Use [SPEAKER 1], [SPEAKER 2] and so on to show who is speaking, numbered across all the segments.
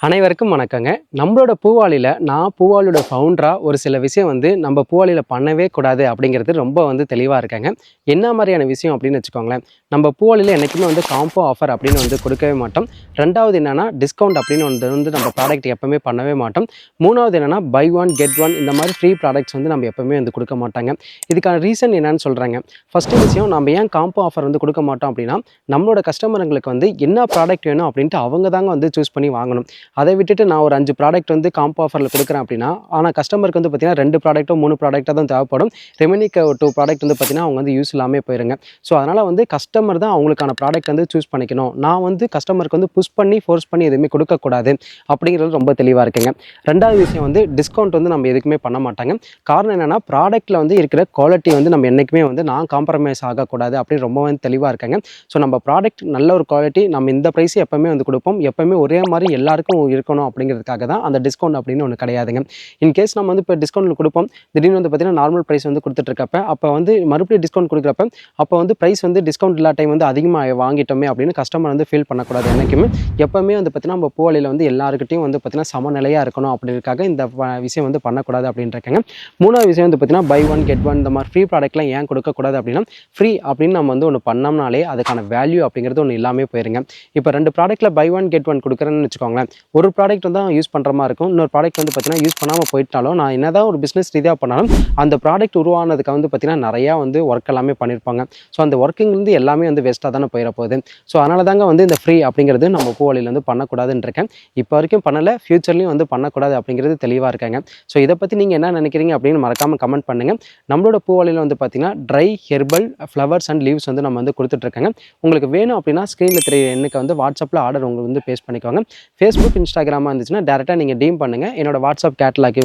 [SPEAKER 1] அனைவருக்கும் வணக்கங்க. நம்மளோட பூவாலியில் நான் பூவாலியோட ஃபவுண்டராக ஒரு சில விஷயம் நம்ம பூவாலியில் பண்ணவே கூடாது அப்படிங்கிறது ரொம்ப தெளிவாக இருக்காங்க. என்ன மாதிரியான விஷயம் அப்படின்னு வச்சுக்கோங்களேன். நம்ம பூவாலியில் என்றைக்குமே காம்போ ஆஃபர் அப்படின்னு கொடுக்கவே மாட்டோம். ரெண்டாவது என்னென்னா டிஸ்கவுண்ட் அப்படின்னு நம்ம ப்ராடக்ட் எப்போவுமே பண்ணவே மாட்டோம். மூணாவது என்னென்னா பை ஒன் கெட் ஒன் இந்த மாதிரி ஃப்ரீ ப்ராடக்ட்ஸ் நம்ம எப்போவுமே கொடுக்க மாட்டாங்க. இதுக்கான ரீசன் என்னன்னு சொல்கிறாங்க. ஃபஸ்ட்டு விஷயம், நம்ம ஏன் காம்போ ஆஃபர் கொடுக்க மாட்டோம் அப்படின்னா, நம்மளோட கஸ்டமருங்களுக்கு என்ன ப்ராடக்ட் வேணும் அப்படின்ட்டு அவங்க தாங்க சூஸ் பண்ணி வாங்கணும். அதை விட்டுட்டு நான் ஒரு 5 ப்ராடக்ட் காம்போ ஆஃபரில் கொடுக்குறேன் அப்படின்னா, ஆனால் கஸ்டமருக்கு பார்த்தீங்கன்னா 2 ப்ராடக்ட்டோ 3 ப்ராடக்ட்டாக தான் தேவைப்படும். ரெமினிக்கு 2 ப்ராடக்ட் பார்த்தீங்கன்னா அவங்க யூஸ் இல்லாமல் போயிருங்க. ஸோ அதனால் கஸ்டமர் தான் அவங்களுக்கான ப்ராடக்ட் சூஸ் பண்ணிக்கணும். நான் கஸ்டமருக்கு புஷ் பண்ணி ஃபோர்ஸ் பண்ணி எதுவுமே கொடுக்கக்கூடாது அப்படிங்கிறது ரொம்ப தெளிவாக இருக்குங்க. ரெண்டாவது விஷயம் டிஸ்கவுண்ட் நம்ம எதுக்குமே பண்ண மாட்டாங்க. காரணம் என்னென்னா, ப்ராடக்ட்டில் இருக்கிற குவாலிட்டி நம்ம என்றைக்குமே நான் காம்ப்ரமைஸ் ஆகக்கூடாது அப்படின்னு ரொம்ப தெளிவாக இருக்காங்க. ஸோ நம்ம ப்ராடக்ட் நல்ல ஒரு குவாலிட்டி, நம்ம இந்த ப்ரைஸ் எப்போவுமே கொடுப்போம். எப்போவுமே ஒரே மாதிரி எல்லாருக்கும் இருக்கணும் அப்படிங்கிறதுக்காக தான் அந்த டிஸ்கவுண்ட் அப்படின்னு ஒன்று கிடையாதுங்க. இன்கேஸ் நம்ம இப்போ டிஸ்கவுண்ட் கொடுப்போம், திடீர்னு பார்த்தீங்கன்னா நார்மல் ப்ரைஸ் கொடுத்துட்ருக்கப்ப, அப்போ மறுபடியும் டிஸ்கவுண்ட் கொடுக்குறப்ப, அப்போ ப்ரைஸ் டிஸ்கவுண்ட் இல்லா டைம் அதிகமாக வாங்கிட்டோமே அப்படின்னு கஸ்டமர் ஃபீல் பண்ணக்கூடாது. என்றைக்குமே எப்போவுமே பார்த்தீங்கன்னா நம்ம பூவாலியில் எல்லாருக்கிட்டையும் பார்த்தீங்கன்னா சமநிலையாக இருக்கணும் அப்படின்றதுக்காக இந்த விஷயம் பண்ணக்கூடாது அப்படின்றாங்க. மூணாவது விஷயம் பார்த்தீங்கன்னா பை ஒன் கெட் ஒன் இந்த மாதிரி ஃப்ரீ ப்ராடக்ட்லாம் ஏன் கொடுக்கக்கூடாது அப்படின்னா, ஃப்ரீ அப்படின்னு நம்ம ஒன்று பண்ணோம்னாலே அதுக்கான வேல்யூ அப்படிங்கிறது ஒன்று இல்லாமல் போயிருங்க. இப்போ 2 ப்ராடக்ட்டில் பை ஒன் கெட் ஒன் கொடுக்குறேன்னு வச்சுக்கோங்களேன். ஒரு ப்ராடக்ட் தான் யூஸ் பண்ணுற மாதிரி இருக்கும். இன்னொரு ப்ராடக்ட் பார்த்தீங்கன்னா யூஸ் பண்ணாமல் போயிட்டாலும், நான் என்ன தான் ஒரு பிஸ்னஸ் ரீதியாக பண்ணாலும் அந்த ப்ராடக்ட் உருவானதுக்கு பார்த்தீங்கன்னா நிறையா ஒர்க் எல்லாமே பண்ணியிருப்பாங்க. ஸோ அந்த ஒர்க்கிங்லேருந்து எல்லாமே வேஸ்ட்டாக தானே போயிட போகுது. ஸோ அதனால தாங்க இந்த ஃப்ரீ அப்படிங்கிறது நம்ம பூவாலியில் பண்ணக்கூடாதுன்னு இருக்கேன். இப்போ வரைக்கும் பண்ணலை, ஃப்யூச்சர்லையும் பண்ணக்கூடாது அப்படிங்கிறது தெளிவாக இருக்காங்க. ஸோ இதை பற்றி நீங்கள் என்ன நினைக்கிறீங்க அப்படின்னு மறக்காமல் கமெண்ட் பண்ணுங்கள். நம்மளோட பூவாலியில் பார்த்தீங்கன்னா try herbal flowers and leaves நம்ம கொடுத்துட்ருக்காங்க. உங்களுக்கு வேணும் அப்படின்னா ஸ்க்ரீனில் தெரிய எண்ணுக்கு வாட்ஸ்அப்பில் ஆர்டர் உங்களுக்கு பேஸ் பண்ணிக்கோங்க. ஃபேஸ்புக், இன்ஸ்டாகிராமாக இருந்துச்சுன்னா டேரெக்டாக நீங்கள் டீம் பண்ணுங்கள். என்னோட வாட்ஸ்அப் கேட்டலாக்கு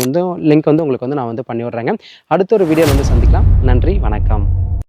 [SPEAKER 1] லிங்க் உங்களுக்கு நான் பண்ணி விட்றேங்க. அடுத்த ஒரு வீடியோவில் சந்திக்கலாம். நன்றி, வணக்கம்.